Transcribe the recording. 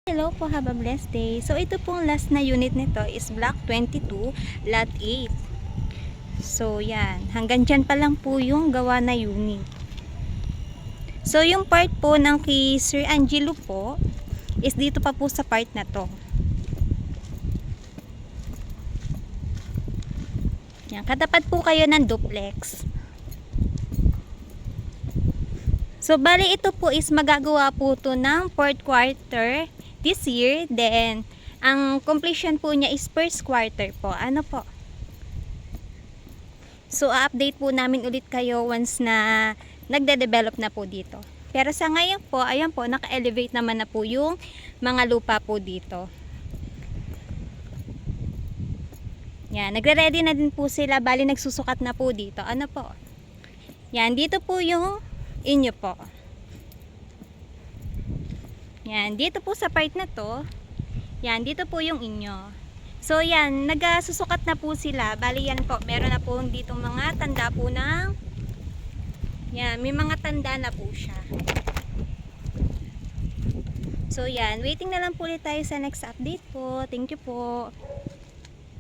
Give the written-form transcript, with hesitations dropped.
Hello po, have a blessed day. So ito pong last na unit nito is block 22, lot 8. So yan, hanggang dyan pa lang po yung gawa na unit. So yung part po ng kay Sir Angelo po is dito pa po sa part na to. Yan, katapat po kayo ng duplex. So bali ito po is magagawa po to ng 4th quarter this year. Then ang completion po niya is 1st quarter po. Ano po? So update po namin ulit kayo once na nagde-develop na po dito. Pero sa ngayon po, ayan po, naka-elevate naman na po yung mga lupa po dito. Yan, nagre-ready na din po sila. Bali nagsusukat na po dito. Ano po? Yan, dito po yung inyo po. Yan, dito po sa part na to. Yan, dito po yung inyo. So yan, nagsusukat na po sila. Bali yan po, meron na po dito mga tanda po ng yan, may mga tanda na po siya. So yan, waiting na lang po ulit tayo sa next update po. Thank you po.